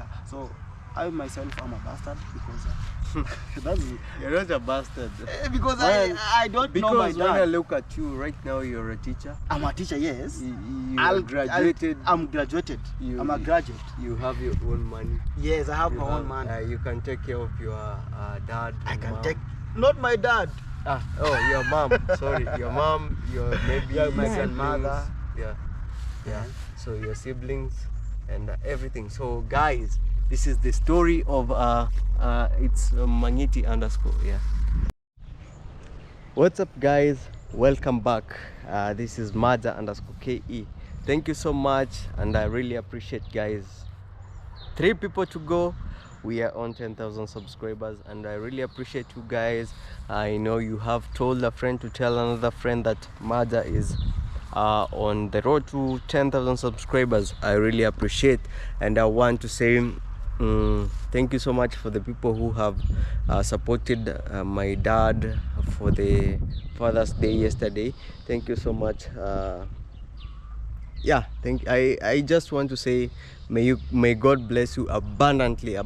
Yeah. So I myself am a bastard because that's you're not a bastard. Because I don't know my dad. Because when I look at you right now, you're a teacher. I'm a teacher, yes. You graduated. I'm graduated. I'm a graduate. You have your own money. Yes, I have my own money. You can take care of your dad. I can mom. take. Not my dad. Your mom. Sorry, your mom. Your maybe my grandmother. Yeah. So your siblings and everything. So guys, this is the story of it's Mangiti _ yeah. What's up guys, welcome back. This is Majja _KE. Thank you so much, and I really appreciate guys. 3 people to go. We are on 10,000 subscribers, and I really appreciate you guys. I know you have told a friend to tell another friend that Majja is on the road to 10,000 subscribers. I really appreciate, and I want to say thank you so much for the people who have supported my dad for the Father's Day yesterday. Thank you so much. I just want to say may God bless you abundantly.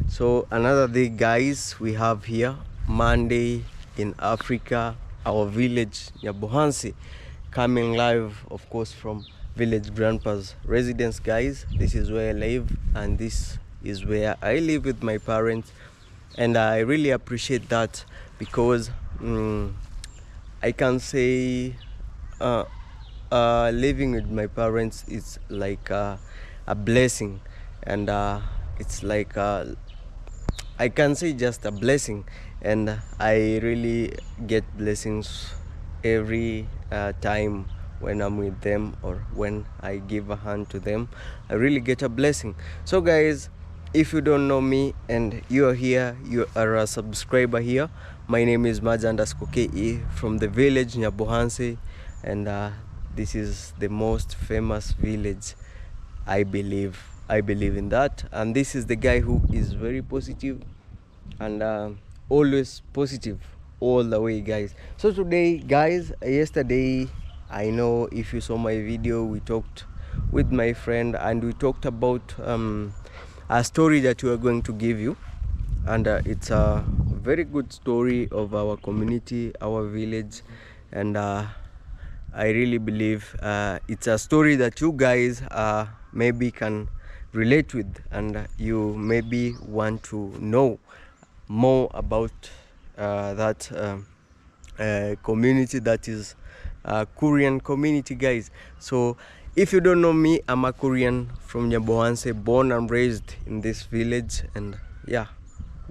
So another day guys, we have here Monday in Africa, our village Nyabohansi, coming live of course from village grandpa's residence guys. This is where I live, and this is where I live with my parents, and I really appreciate that because I can say living with my parents is like a blessing, and it's like I can say just a blessing, and I really get blessings every time when I'm with them or when I give a hand to them. I really get a blessing. So guys, if you don't know me and you are here, you are a subscriber here, my name is Majja _KE from the village Nyabohansi, and this is the most famous village. I believe in that, and this is the guy who is very positive and always positive all the way guys. So today guys, yesterday, I know if you saw my video, we talked with my friend and we talked about a story that we are going to give you, and it's a very good story of our community, our village, and I really believe it's a story that you guys maybe can relate with, and you maybe want to know more about that community, that is Korean community guys. So if you don't know me, I'm a Korean from Nyabohansi, born and raised in this village, and yeah,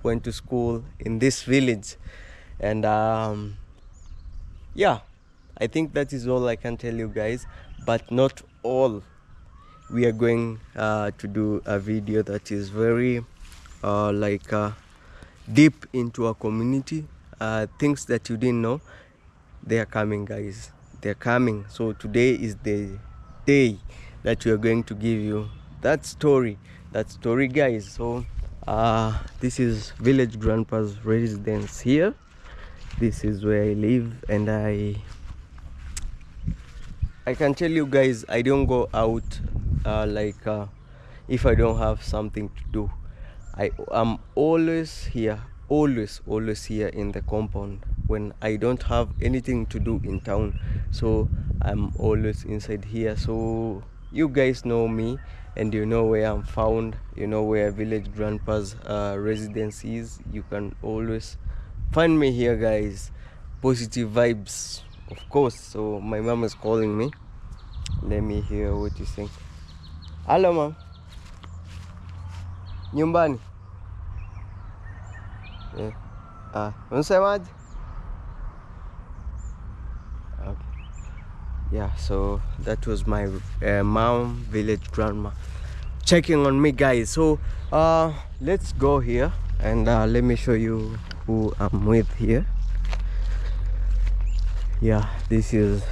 went to school in this village, and yeah, I think that is all I can tell you guys, but not all. We are going to do a video that is very deep into our community, things that you didn't know. They are coming guys, they're coming. So today is the day that we are going to give you that story guys. So this is village grandpa's residence here. This is where I live, and I can tell you guys, I don't go out if I don't have something to do. I am always here, always here in the compound when I don't have anything to do in town. So I'm always inside here. So you guys know me, and you know where I'm found, you know where village grandpa's residence is. You can always find me here guys. Positive vibes, of course. So my mom is calling me. Let me hear what you think. Hello mom. Nyumbani? Yeah. Unasemaje? Okay. Yeah, so that was my mom, village grandma, checking on me guys. So let's go here, and let me show you who I'm with here. Yeah, this is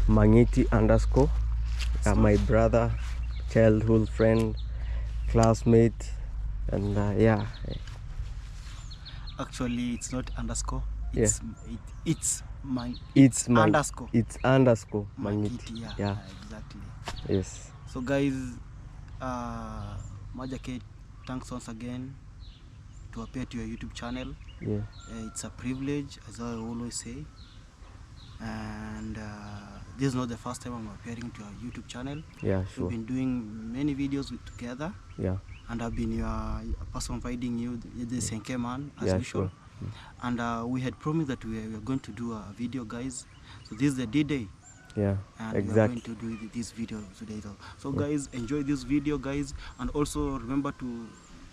Mangiti _ my brother, childhood friend, classmate, and yeah. Actually, it's not underscore. It's it's underscore. It's underscore Mangiti. Yeah, exactly. Yes. So guys, Majja K, thanks once again to appear to your YouTube channel. Yeah. It's a privilege, as I always say. And this is not the first time I'm appearing to your YouTube channel. Yeah, sure. We've been doing many videos together. Yeah. And I've been your person providing you the Senke man, as usual. Sure. And we had promised that we were going to do a video, guys. So this is the D-Day. Yeah, And exactly. we are going to do this video today. So guys, enjoy this video, guys. And also remember to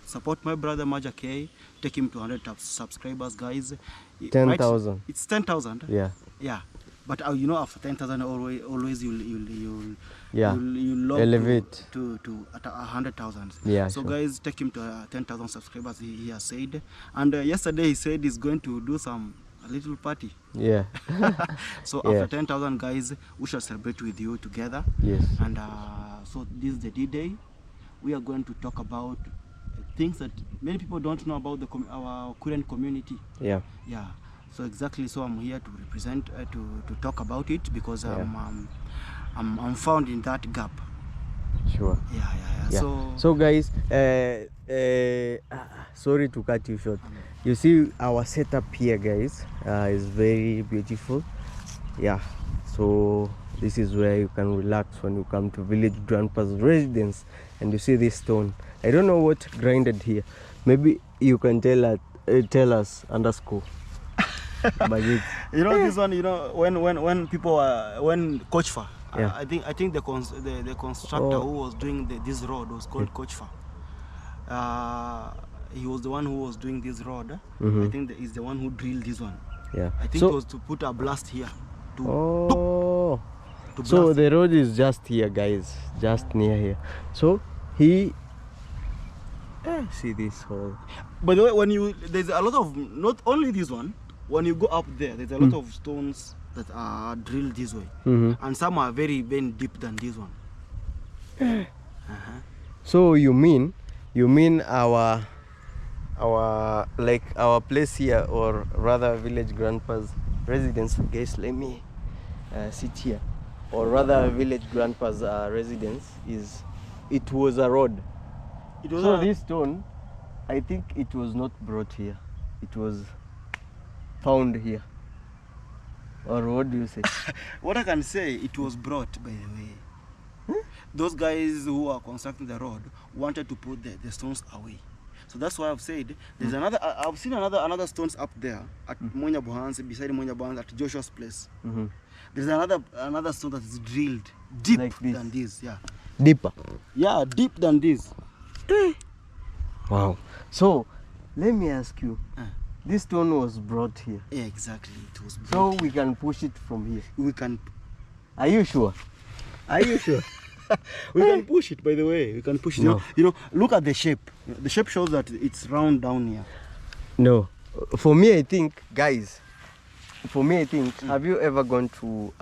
support my brother Majja K. Take him to 100 subscribers, guys. 10,000. Right? It's 10,000. Yeah. Yeah. But you know, after 10,000, always you'll elevate to at 100,000. Yeah. So sure. guys, take him to 10,000 subscribers. He has said, and yesterday he said he's going to do a little party. Yeah. So Yeah. after 10,000, guys, we shall celebrate with you together. Yes. And so this is the D-Day. We are going to talk about things that many people don't know about our current community. Yeah. Yeah. So exactly, so I'm here to represent, to talk about it, because I'm found in that gap. Sure. Yeah. So guys, sorry to cut you short. You see our setup here, guys, is very beautiful. Yeah. So this is where you can relax when you come to village grandpa's residence, and you see this stone. I don't know what grinded here. Maybe you can tell us underscore. But it's, you know, this one, you know, when people when Kochfa, Yeah. I think the constructor who was doing this road was called Kochfa. He was the one who was doing this road. I think he's the one who drilled this one. yeah. I think So it was to put a blast here. To so blast. the road is just here, guys, just near here. So he see this hole. By the way, there's a lot of, not only this one, when you go up there, there's a lot of stones that are drilled this way, and some are very deep than this one. So you mean our like our place here, or rather village grandpa's residence, guys, let me sit here, or rather village grandpa's residence it was a road. This stone, I think it was not brought here, it was found here, or what do you say? What I can say, it was brought, by the way. Those guys who are constructing the road wanted to put the stones away. So that's why I've said there's another. I've seen another stones up there at Monya Bohans, beside Monya Bohans, at Joshua's place. There's another stone that is drilled deep Like this. than this. Yeah. Deeper. Yeah, deep than this. Wow. So let me ask you, this stone was brought here, Yeah, exactly. It was brought. so we can push it from here. We can. Are you sure? Are you sure? We can push it. By the way, we can push it. No. You know, look at the shape. The shape shows that it's round down here. No. For me, I think, guys, have you ever gone to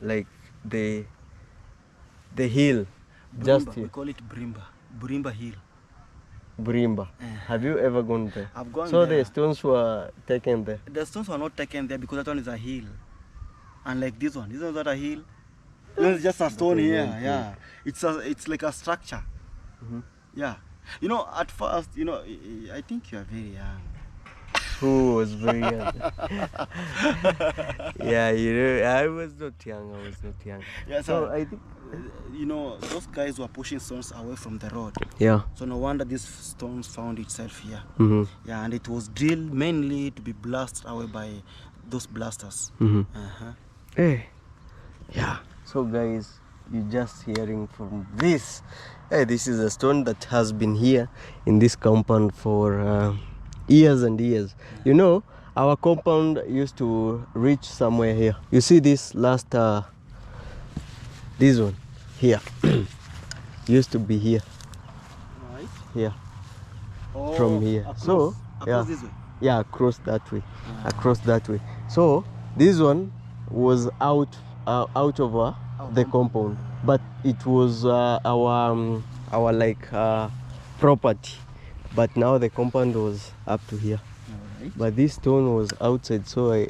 like the hill just Burimba, here? we call it Burimba Hill. Burimba. Have you ever gone there? I've gone So there. the stones were taken there. The stones were not taken there because that one is a hill. And like this one is not a hill. It's just a stone here. Yeah. It's like a structure. Yeah. You know, at first, you know, I think you are very young. Who was very young? Yeah, you know, I was not young. Yeah, So I think, you know, those guys were pushing stones away from the road. yeah. So no wonder these stones found itself here. Mm-hmm. Yeah, and it was drilled mainly to be blasted away by those blasters. Hey. Yeah. So guys, you're just hearing from this. Hey, this is a stone that has been here in this compound for years and years. You know, our compound used to reach somewhere here. You see this last, this one here, used to be here. Right. Here. Oh, From here. Across yeah. this way. Yeah, across that way. Across that way. So this one was out of the compound, but it was our like property. But now the compound was up to here. Right. But this stone was outside. So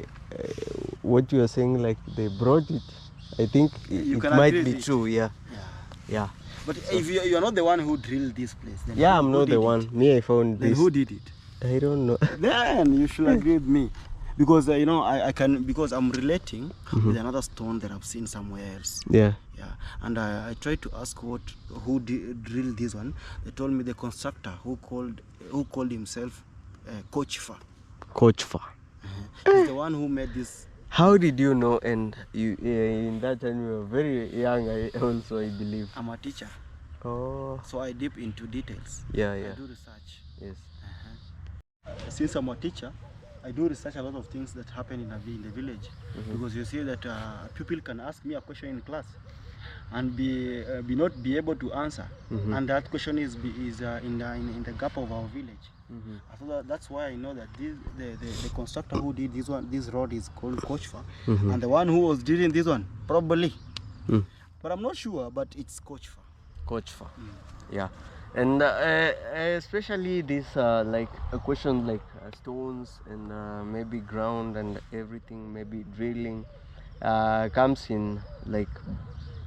what you are saying, like they brought it, I think You it can might agree be with it. true. Yeah. Yeah. Yeah. But if you are not the one who drilled this place, then Yeah, who I'm not did the it? one. Me, I found Then this. who did it? I don't know. Then you should agree with me, because you know I can, because I'm relating with another stone that I've seen somewhere else. Yeah. Yeah, and I tried to ask who drilled this one. They told me the constructor who called himself Kochfa. Kochfa. He's the one who made this. How did you know? And you in that time you were very young. I believe. I'm a teacher, Oh. so I deep into details. Yeah. I do research. Yes. Since I'm a teacher, I do research a lot of things that happen in the village, because you see that people can ask me a question in class and not be able to answer, and that question is in the gap of our village. So that's why I know that the constructor who did this road is called Kochfa, and the one who was drilling this one probably, but I'm not sure, but it's Kochfa. Kochfa. Yeah. And especially this like a question like stones and maybe ground and everything, maybe drilling comes in like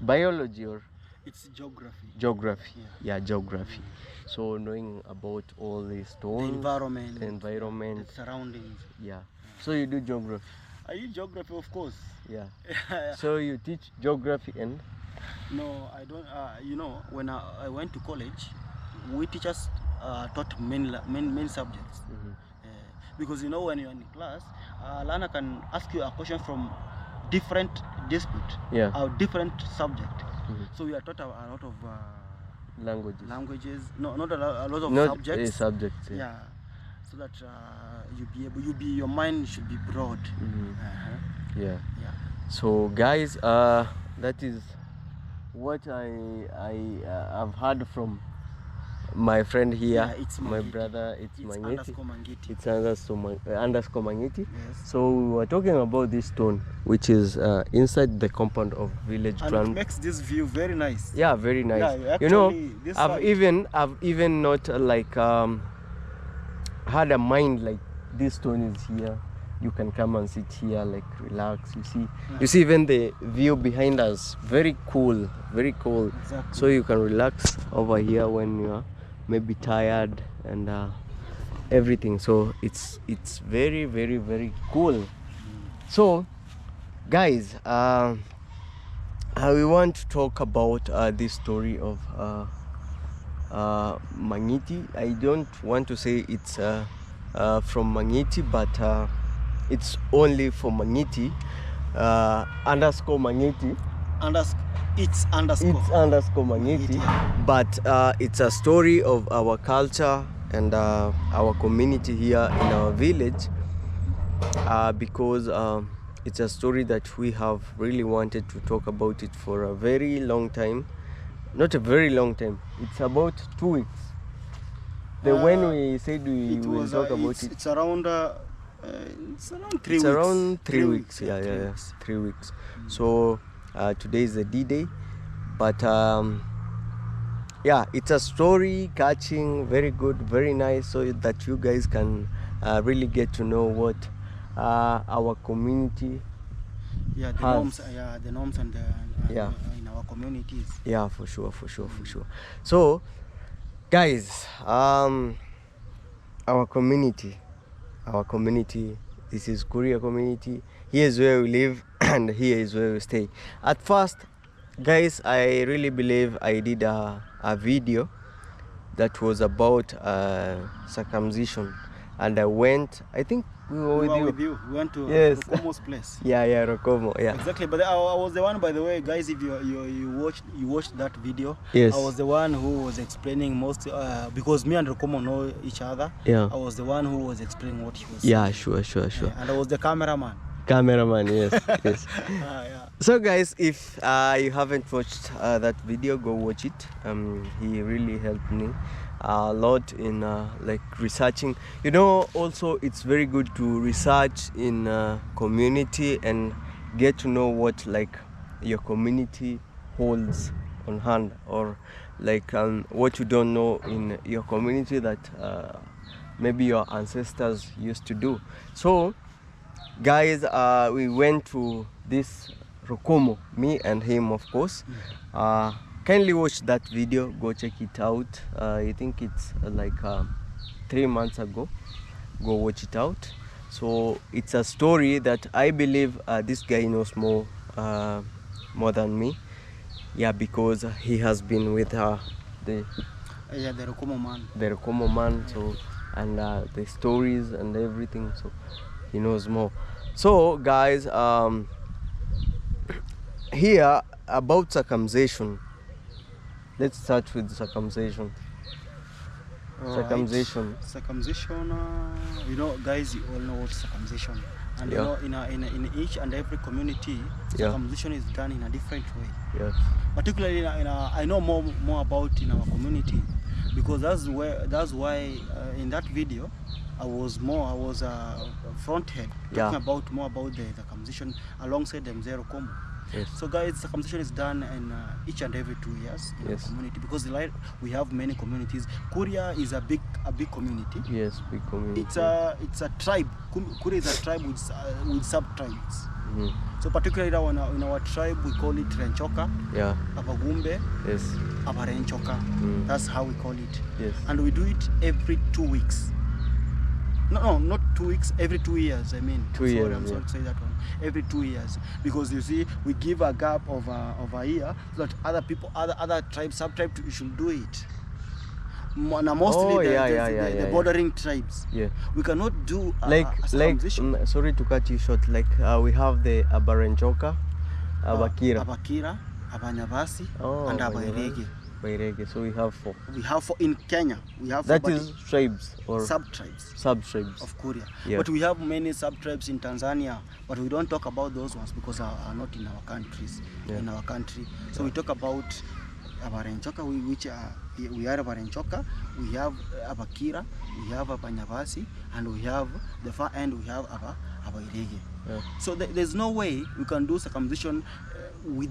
biology or It's geography. Geography. Yeah, geography. So knowing about all these stones, The environment, the surroundings. Yeah. So you do geography. I did geography, of course. Yeah. So you teach geography and? No, I don't. You know, when I went to college, we teachers taught main subjects. Because you know, when you're in class, learner can ask you a question from different dispute, or different subject. So we are taught a lot of languages. No, not a lot of subjects. Subjects. Yeah. So that your mind should be broad. Yeah. So guys, that is what I have heard from my friend here. Yeah, it's my Mangiti. brother. It's Mangiti. Mangiti. It's underscore Mangiti. Yes. So we were talking about this stone, which is inside the compound of village And ground. it makes this view very nice. Yeah, very nice. Yeah, you know, actually, this I've side- even not like had a mind like this stone is here. You can come and sit here, like relax. You see even the view behind us, very cool, very cool. Exactly. So you can relax over here when you are maybe tired and everything. So it's very, very, very cool. So guys, we want to talk about this story of Mangiti. I don't want to say it's from Mangiti, but it's only for Mangiti, underscore Mangiti. It's underscore. It's underscore Mangiti, but it's a story of our culture and our community here in our village, because it's a story that we have really wanted to talk about it for a very long time. Not a very long time. It's about 2 weeks. When we said we will talk about it. It's around 3 weeks. It's around 3 weeks. Yeah, 3 Yeah. weeks. 3 weeks. So today is the D-Day, but yeah, it's a story catching, very good, very nice, so that you guys can really get to know what our community the norms and in our communities. Yeah, for sure. So guys, our community, this is Korea community. Here is where we live and here is where we stay. At first, guys, I really believe I did a video that was about circumcision, and I went, I think we were with you. We went to Yes. Rokomo's place. Yeah, Rokomo, yeah. Exactly, but I was the one, by the way, guys. If you watched that video, Yes. I was the one who was explaining most, because me and Rokomo know each other. Yeah. I was the one who was explaining what he was Yeah, saying. sure. Yeah, and I was the cameraman. Cameraman, yes. Yeah. So guys, if you haven't watched that video, go watch it. He really helped me a lot in like researching. You know, also it's very good to research in community and get to know what like your community holds on hand, or like what you don't know in your community that maybe your ancestors used to do. So guys, we went to this Rokomo, me and him, of course. kindly watch that video. Go check it out. I think it's like 3 months ago. Go watch it out. So it's a story that I believe this guy knows more than me. Yeah, because he has been with the Rokomo man. The Rokomo man. So and the stories and everything. So he knows more. So guys, here about circumcision. Let's start with circumcision. Circumcision. Circumcision. You know, guys, you all know what circumcision. And you know, in each and every community, circumcision is done in a different way. Yes. Particularly, I know more about in our community, because that's why in that video I was front head talking more about the circumcision alongside them Zero Combo. Yes. So guys, circumcision is done in each and every 2 years in our community, because we have many communities. Kuria is a big community. Yes, big community. It's a tribe. Kuria is a tribe with sub-tribes. So particularly in our tribe we call it Renchoka, Abagumbe, Abarenchoka. That's how we call it. Yes. And we do it every 2 weeks. No, not 2 weeks, every 2 years. I mean, 2 years. I'm sorry to say that one. Every 2 years, because you see, we give a gap of a year so that other people, other tribes, sub-tribes should do it. Mostly the bordering tribes. Yeah. We cannot do sorry to cut you short. Like we have the Abarenchoka, Abakira, Abanyabasi, and Abairege. So we have 4. We have 4 in Kenya. We have 4. That is tribes or sub-tribes. Sub-tribes of Kuria. Yeah. But we have many sub-tribes in Tanzania, but we don't talk about those ones because are not in our countries. In our country. So we talk about Abarenchoka, which we are Abarenchoka. We have Abakira, we have Abanyabasi, and we have the far end. We have Abairege. Yeah. So there's no way we can do circumcision with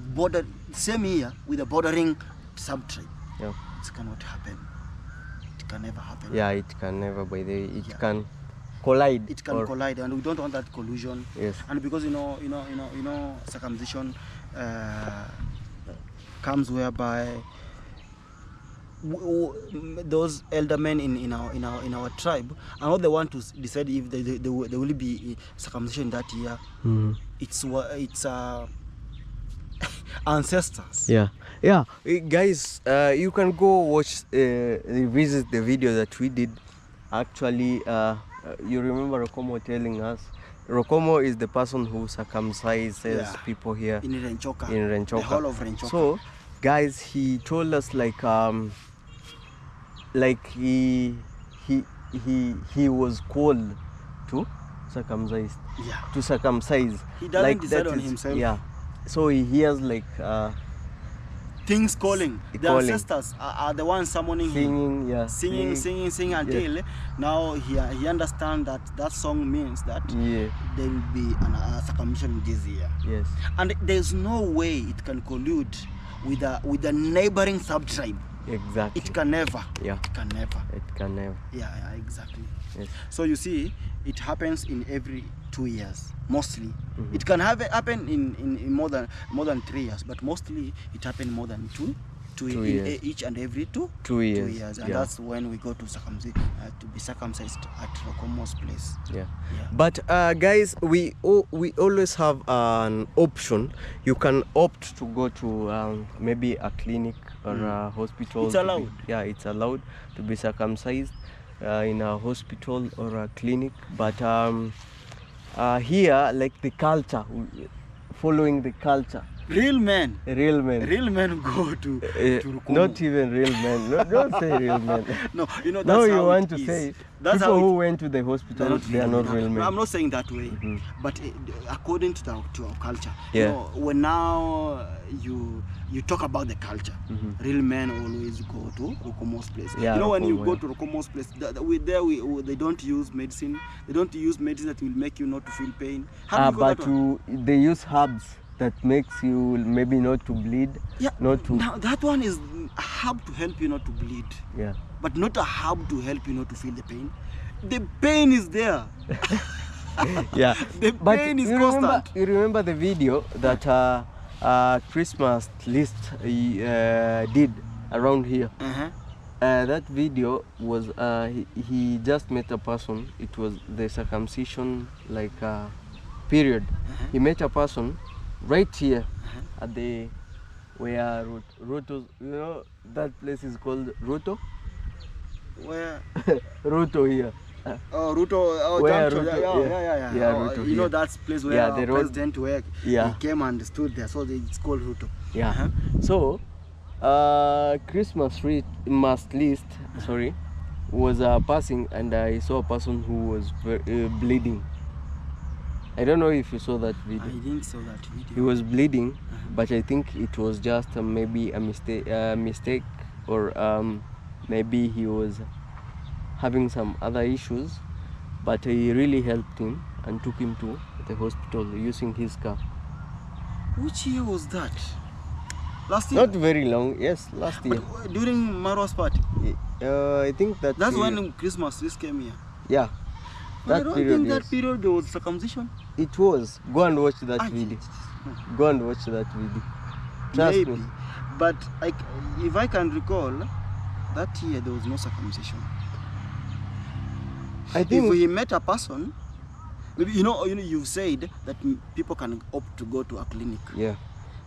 same year with a bordering sub-tribe. Yeah. It cannot happen. It can never happen. Yeah, it can never. By the way, it can collide. It can collide, and we don't want that collusion. Yes. And because you know, circumcision comes whereby those elder men in our tribe are not the one to decide if there will be circumcision that year. It's ancestors. Yeah, guys, you can go watch revisit the video that we did. Actually, you remember Rokomo telling us, Rokomo is the person who circumcises people here in Renchoka, the whole of Renchoka. So guys, he told us like he was called to circumcise. To circumcise. He doesn't decide on himself. Yeah. So he hears like things calling. The ancestors are the ones summoning him. Singing until now he understands that song means that there will be a circumcision this year. Yes. And there's no way it can collude with a neighboring sub-tribe. Exactly. It can never. Yeah. It can never. It can never. Yeah, exactly. Yes. So you see, it happens in every 2 years, mostly. It can happen in more than 3 years, but mostly it happens more than two years. Each and every two years. And that's when we go to be circumcised at Rokomo's place. Yeah. But guys, we always have an option. You can opt to go to maybe a clinic or a hospital. It's allowed. It's allowed to be circumcised in a hospital or a clinic. But here, like the culture, following the culture. Real men go to Rukumu. Not even real men. No, don't say real men. No, that's no, how you want it to is. say That's people how who went to the hospital, they are not real men. No, I'm not saying that way, but according to our culture, when now you talk about the culture, real men always go to Rokomo's place. When you go to Rokomo's place, they don't use medicine. They don't use medicine that will make you not to feel pain. They use herbs that makes you maybe not to bleed. Now that one is a herb to help you not to bleed. But not a herb to help you not to feel the pain. The pain is there. The pain is constant. You remember the video that Christmas list did around here. That video was he just met a person. It was the circumcision like period. He met a person right here at the where Roto, you know that place is called Roto. Where? Roto here. Oh, Ruto. Oh, Where Junction. Ruto, yeah, Oh, Ruto you know here. that's place where Yeah, our the road. president work. Yeah. He came and stood there, so it's called Ruto. Yeah. So, Christmas list, sorry, was passing, and I saw a person who was bleeding. I don't know if you saw that video. I didn't saw that video. He was bleeding, but I think it was just maybe a mistake, or maybe he was having some other issues. But he really helped him and took him to the hospital using his car. Which year was that? Last year? Not very long, yes, last year. But during Marwa's party? I think that's when Christmas this came here. Yeah. But I don't think that period there was circumcision. It was. Go and watch that video. Go and watch that video. Trust Maybe. me. But if I can recall, that year there was no circumcision. I think if we met a person, maybe you know you've said that people can opt to go to a clinic. Yeah.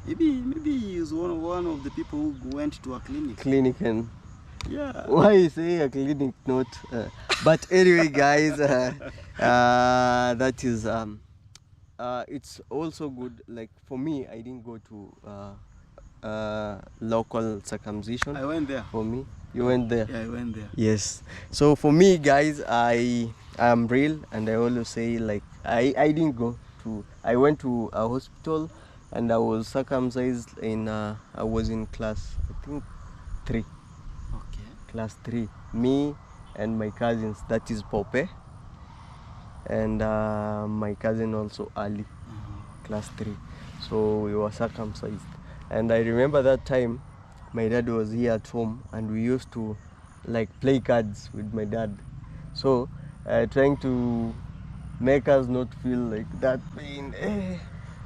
Maybe he's one of the people who went to a clinic. Clinic and yeah. Why you say a clinic not? But anyway, guys, that is it's also good. Like for me, I didn't go to local circumcision. I went there. For me, you went there. Yeah, I went there. Yes. So for me, guys, I am real, and I always say like I didn't go to. I went to a hospital, and I was circumcised in. I was in class, I think, 3. Class 3, me and my cousins, that is Boke, and my cousin also Ali, class 3. So we were circumcised, and I remember that time my dad was here at home, and we used to like play cards with my dad, so trying to make us not feel like that pain.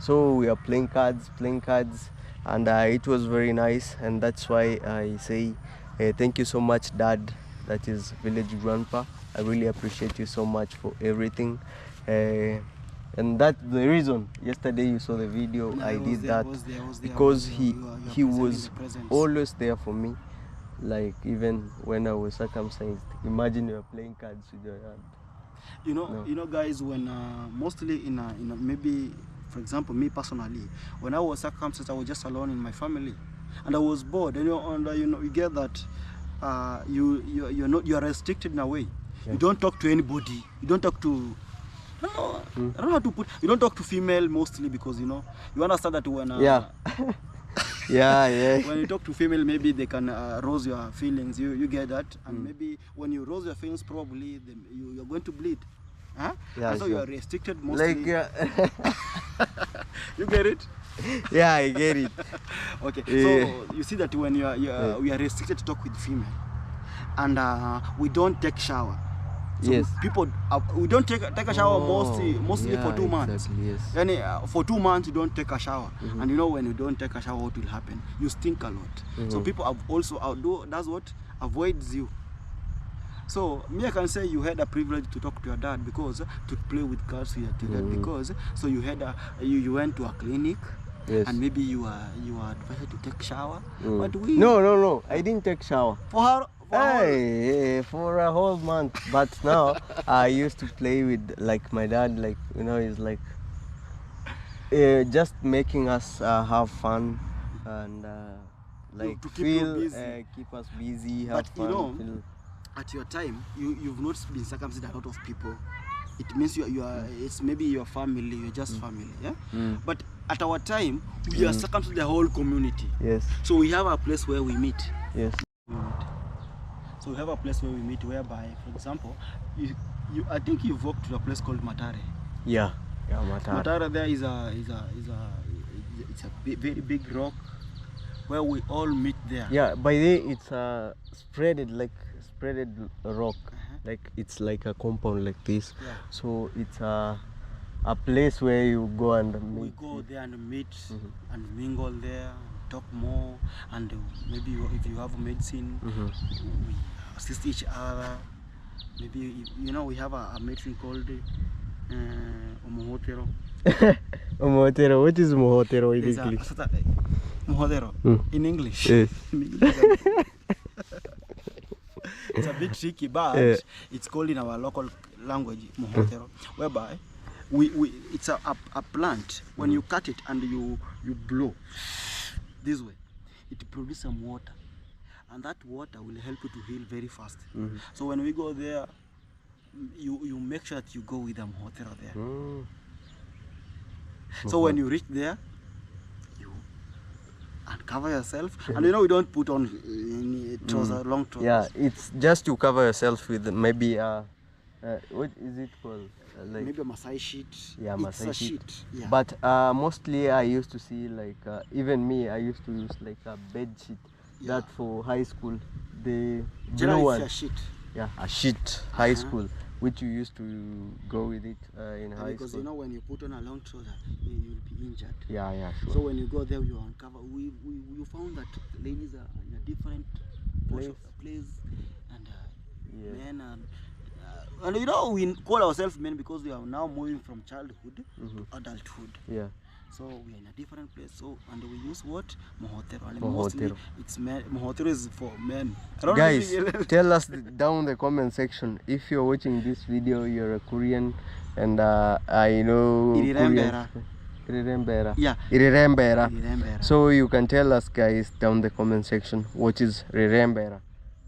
So we are playing cards, and it was very nice, and that's why I say thank you so much, Dad, that is village grandpa. I really appreciate you so much for everything, and that's the reason yesterday you saw the video. No, I did there, that was there, because he was presence. always there for me, like even when I was circumcised. Imagine you're playing cards with your dad. You know, guys, when mostly in maybe, for example, me personally, when I was circumcised, I was just alone in my family, and I was bored. And you get that you are restricted in a way. Yeah. You don't talk to anybody. You don't talk to. I don't know how to put. You don't talk to female mostly because you understand that when yeah. When you talk to female, maybe they can rouse your feelings. You get that, and maybe when you rouse your feelings, probably you're going to bleed. Huh? Yeah, so sure. You are restricted mostly. Like, you get it? Yeah, I get it. Okay, so you see that when we are restricted to talk with female, and we don't take shower. So yes. People, we don't take a shower mostly for 2 months. Exactly, yes. And for 2 months you don't take a shower, and when you don't take a shower, what will happen? You stink a lot. So people have also that's what avoids you. So me, I can say you had a privilege to talk to your dad because to play with cards with your dad because so you had you went to a clinic. Yes. And maybe you are advised to take shower, but we no, I didn't take shower for her. For a whole month. But now I used to play with like my dad, like he's like just making us have fun and like to keep us busy, have but fun. At your time, you've not been circumcised a lot of people. It means you are it's maybe your family, you're just family, yeah. But at our time, we are circumcised the whole community. Yes. So we have a place where we meet. Yes. So we have a place where we meet, whereby, for example, I think you've walked to a place called Matare. Yeah, Matare. Matare there is a very big rock where we all meet there. Yeah, by the way, it's a spreaded rock, like it's like a compound like this. Yeah. So it's a place where you go and We meet. go there and meet and mingle there, talk more, and maybe if you have medicine, we assist each other. Maybe we have a medicine called Umuhotero. Mohotero. What is Mohotero in There's English? Muhotero in English. Yes. It's a bit tricky, but it's called in our local language Muhotero, whereby it's a plant. When you cut it and you blow this way, it produces some water, and that water will help you to heal very fast. So when we go there, you make sure that you go with a Muhotero there. So when you reach there, you uncover yourself, and we don't put on any trousers, long trousers. Yeah, it's just to cover yourself with maybe what is it called? Like Maybe a Masai sheet. Yeah, It's Masai a sheet. Yeah. But mostly I used to see like even me, I used to use like a bed sheet. That for high school, the blue generally one. it's a sheet. Yeah, a sheet, high school, which you used to go with it in high Because school. when you put on a long trouser, you'll be injured. Yeah, sure. So when you go there, you uncover. We found that ladies are in a different place, and men and we call ourselves men because we are now moving from childhood to adulthood. Yeah. So we are in a different place. So and we use what? Mohotero. And Mohotero. mostly it's men. Mohotero is for men. Guys, tell us down the comment section if you're watching this video, you're a Korean, and I know Irirembera. Irirembera. Yeah. Irirembera. Irirembera. So you can tell us guys down the comment section what is Irirembera.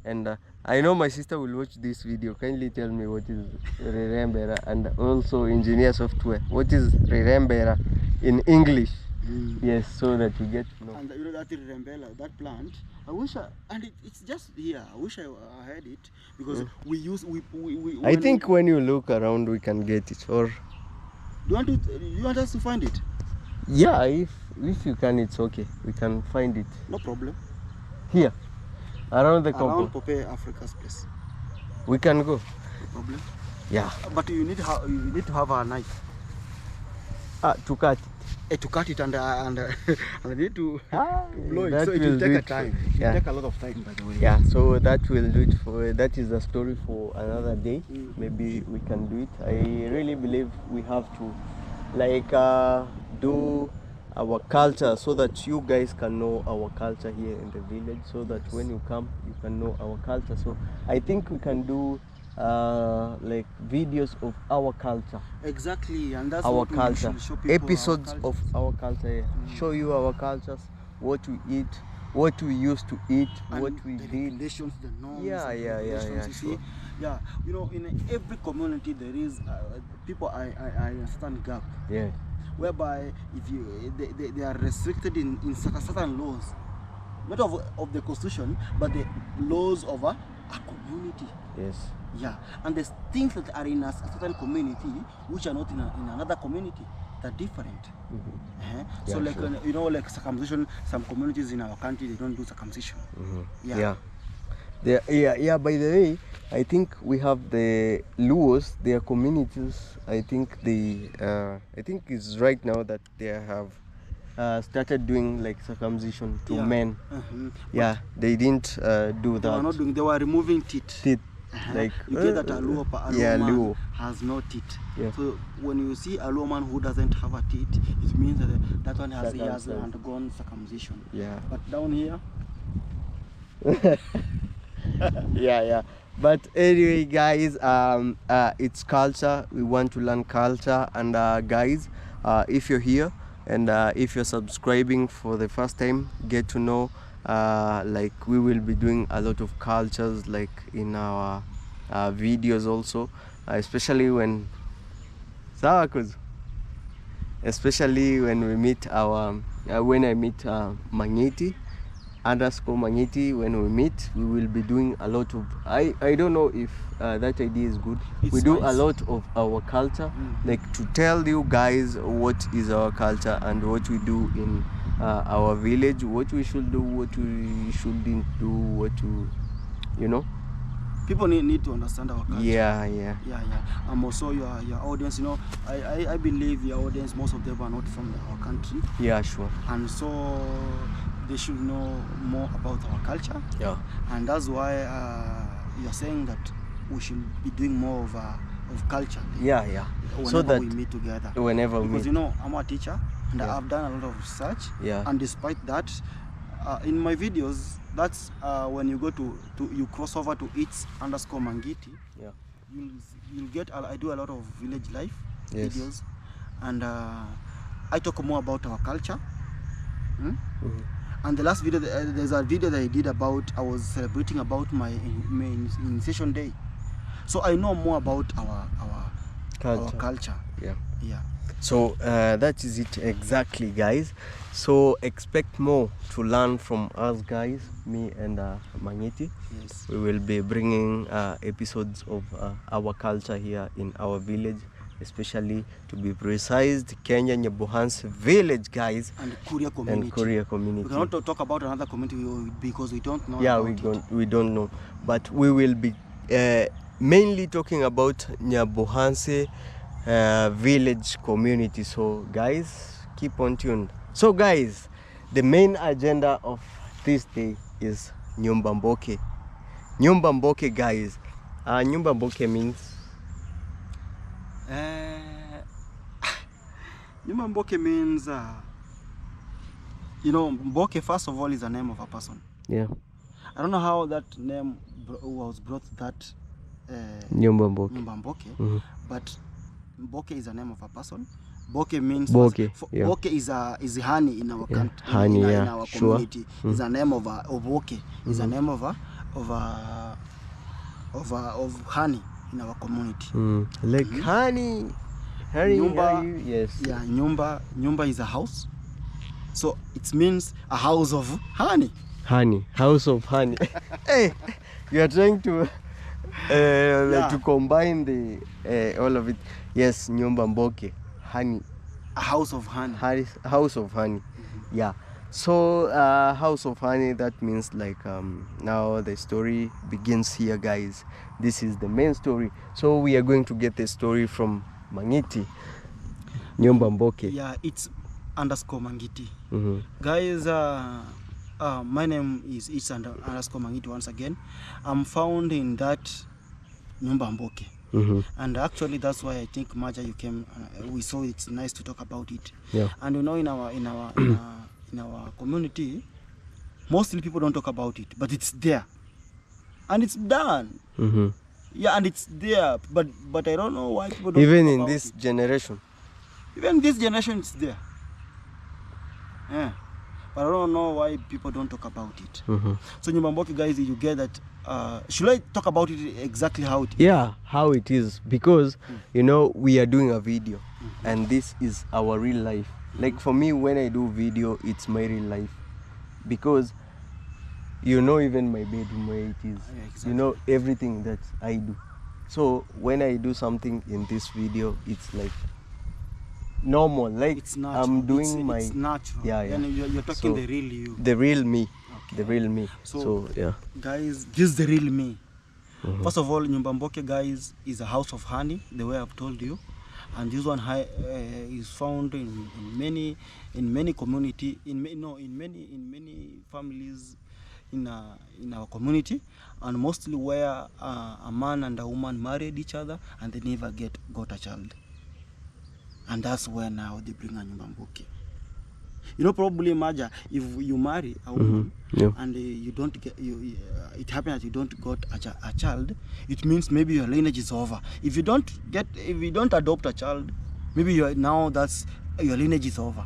And I know my sister will watch this video. Kindly tell me what is Irirembera, and also engineer software, what is Irirembera in English. Yes, so that we get to know. And that Irirembera, that plant, I wish it's just here. I wish I had it because I think when you look around we can get it. Or do you want us to find it? yeah, if you can, it's okay. We can find it. No problem. Here, around the Around compound. Boke, Africa's place. We can go. No problem. Yeah. But you need to have a knife. To cut it. To cut it and I need to blow it. That So it will take a it. time. It Yeah. will take a lot of time, by the way. Yeah, so that will do it for that is a story for another day. Maybe we can do it. I really believe we have to like do our culture so that you guys can know our culture here in the village, so that when you come you can know our culture. So I think we can do like videos of our culture. Exactly, and that's Our what culture, we should show people. episodes of our culture, show you our cultures, what we eat, what we used to eat, and what we the did. regulations, the norms. Yeah, and the yeah, regulations, you sure. see. Yeah, in every community there is people are in a certain gap. Yeah. Whereby if they are restricted in certain laws, not of the constitution, but the laws of a community. Yes. Yeah, and there's things that are in a certain community which are not in another community. They're different. So Yeah, like sure. like circumcision, some communities in our country they don't do circumcision. Yeah. By the way, I think we have the Luos, their communities. I think it's right now that they have started doing like circumcision to men. Yeah, they didn't do They were that. not doing. They were removing teeth. Like you get that a Luo yeah, man Luo. has no teeth. Yeah. So when you see a Luo man who doesn't have a teeth, it means that one has undergone circumcision. Yeah. But down here. yeah. But anyway, guys, it's culture. We want to learn culture, and guys, if you're here and if you're subscribing for the first time, get to know like we will be doing a lot of cultures like in our videos also, especially when we meet our when I meet Mangiti _Mangiti. When we meet, we will be doing a lot of I don't know if that idea is good. We do a lot of our culture, like to tell you guys what is our culture and what we do in our village, what we should do, what we shouldn't do, what to People need to understand our culture. Yeah. Also your audience, you know, I believe your audience, most of them are not from our country. Yeah, sure. And so they should know more about our culture. Yeah. And that's why you're saying that we should be doing more of culture. Yeah. Whenever So that we meet together. whenever we Because meet. you know, I'm a teacher and Yeah. I've done a lot of research. Yeah. And despite that, in my videos, that's when you go to you cross over to its_Mangiti. Yeah. You'll get, I do a lot of village life videos, and I talk more about our culture. And the last video, there's a video that I did about, I was celebrating about my initiation day. So I know more about our culture. Yeah. So that is it exactly, guys. So expect more to learn from us guys, me and Mangiti. Yes. We will be bringing episodes of our culture here in our village, especially, to be precise, Kenya Nyabuhan's village, guys. And Korea community. We cannot talk about another community because we don't know. Yeah, we don't know. But we will be mainly talking about Nyabuhan's village community. So guys, keep on tuned. So guys, the main agenda of this day is Nyumba Boke. Nyumba Boke, guys. Nyumba Boke means Nyumba Boke means you know, Boke first of all is a name of a person. Yeah. I don't know how that name was brought, that Nyumba Boke. But Boke is a name of a person. Boke means Boke. Yeah. Boke is honey in our country. Honey, in our community. Sure. Is a name of Boke. Is a name of honey in our community. Like honey. Nyumba, yes. Yeah, nyumba is a house. So it means a house of honey. Honey, house of honey. Hey, you are trying to to combine the all of it. Yes, Nyumba Boke, honey. A house of honey. House of honey. Yeah. So house of honey, that means like now the story begins here, guys. This is the main story. So we are going to get the story from Mangiti. Nyumba Boke. Yeah, it's _Mangiti. Guys, my name is _Mangiti once again. I'm found in that Nyumba Boke. And actually that's why I think Majja, you came, we saw it's nice to talk about it. Yeah. And you know, in our community, mostly people don't talk about it, but it's there and it's done. Yeah, and it's there, but I don't know why people don't even talk in about this it. generation. Even this generation, it's there. Yeah, but I don't know why people don't talk about it. So Nyumba Boke, guys, you get that. Should I talk about it exactly how it is? Yeah, how it is, because you know, we are doing a video and this is our real life. Like for me, when I do video, it's my real life, because you know, even my bedroom where it is, exactly. You know, everything that I do. So when I do something in this video, it's like normal, like It's natural. I'm doing it's natural. Yeah. And you're talking So, the real you. the real me. Okay. The real me. So, So yeah. Guys, this is the real me. First of all, Nyumba Boke, guys, is a house of honey, the way I've told you. And this one is found in many community, in many families in our community, and mostly where a man and a woman married each other and they never got a child. And that's where now they bring a Nyumba Boke. You know, probably Majja, if you marry a woman and you don't get, it happens that you don't got a child, it means maybe your lineage is over. If you don't adopt a child, maybe that's your lineage is over.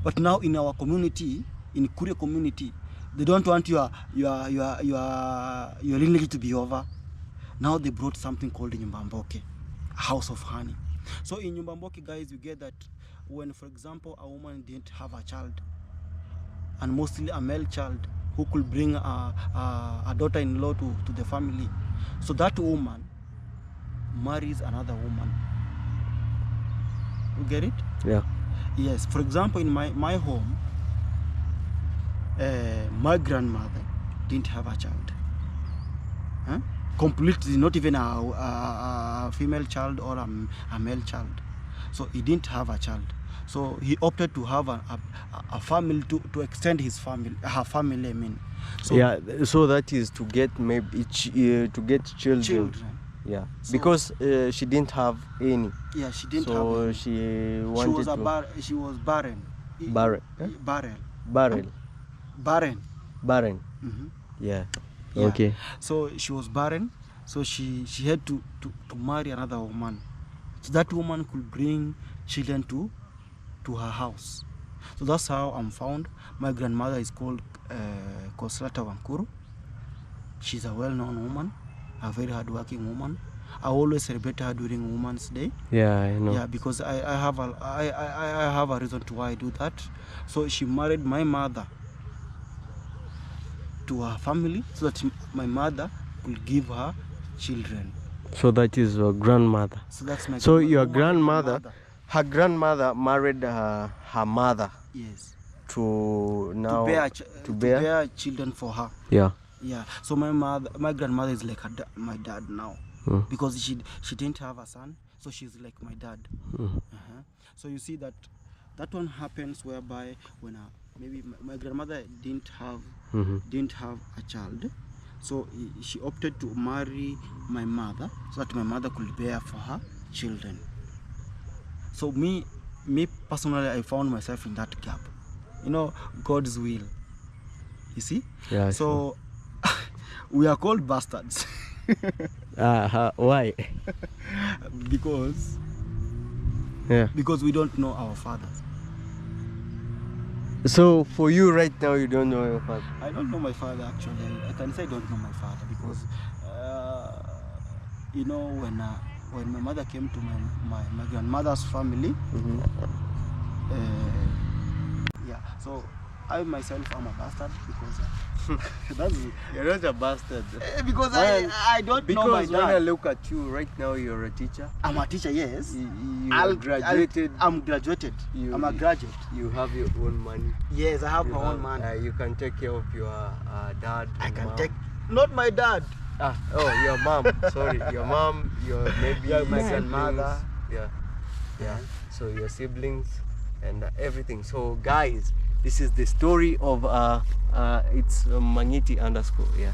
But now in our community, in Korea community, they don't want your lineage to be over. Now they brought something called Nyumba Boke, a house of honey. So in Nyumba Boke, guys, you get that when, for example, a woman didn't have a child, and mostly a male child who could bring a daughter-in-law to the family, so that woman marries another woman. You get it? Yeah. Yes. For example, in my home, my grandmother didn't have a child. completely, not even a female child or a male child. So he didn't have a child. So he opted to have a family, to extend his family, her family, I mean. So yeah, so that is to get maybe to get children. children. Yeah, So- because she didn't have any. Yeah, she didn't So have any. she wanted She was barren. Barren, huh? Barren. barrel, Barren. barren. Mhm. Yeah. Yeah. Okay. So she was barren. So she had to marry another woman. So that woman could bring children to her house. So that's how I'm found. My grandmother is called Koslata Wankuru. She's a well-known woman, a very hardworking woman. I always celebrate her during Women's Day. Yeah, I know. Yeah, because I have a reason to why I do that. So she married my mother to her family so that my mother could give her children. So that is your grandmother. So that's my So grandmother your who married my grandmother, mother. her grandmother married her mother Yes. to now To bear children for her. Yeah. Yeah. So my grandmother is like my dad now, because she didn't have a son, so she's like my dad. So you see that one happens whereby when maybe my grandmother didn't have a child, so she opted to marry my mother so that my mother could bear for her children. So me personally, I found myself in that gap. You know, God's will. You see? Yeah. So we are called bastards Why? because Yeah. we don't know our fathers. So for you right now, you don't know your father. I don't know my father actually. I can say I don't know my father because you know, when my mother came to my grandmother's family, yeah. So I myself am a bastard because that's You're not a bastard. because Well, I don't know my Because when I dad. look at you right now, you're a teacher. I'm a teacher, yes. You graduated. I'm graduated. I'm a graduate. You have your own money. Yes, I have You my own have- man. you can take care of your dad. I and can mom. take. Not my dad. Your mom. Sorry, your mom. Your maybe Yeah, my siblings. grandmother. Yeah. So your siblings and everything. So guys, this is the story of it's Mangiti _ Yeah.